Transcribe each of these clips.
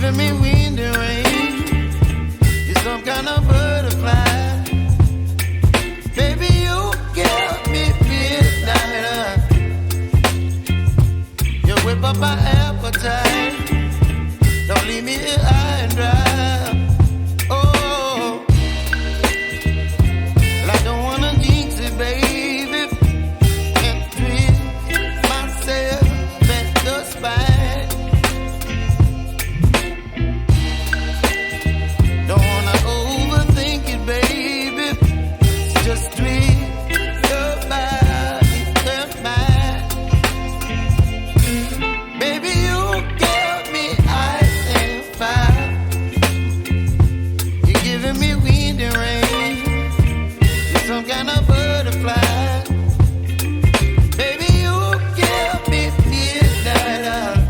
giving me wind and rain. You're some kind of butterfly. Baby, you give me midnight. You whip up my appetite. Don't leave me here high and dry. Oh, well, I don't wanna jinx it, baby. And twist myself at the spine. Don't wanna overthink it, baby. Just twist your body and mine. Baby, you give me ice and fire. You're giving me wind and rain. You're some kind of butterfly. Baby, you give me midnight.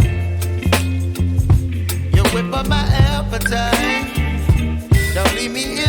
You whip up my appetite. Don't leave me here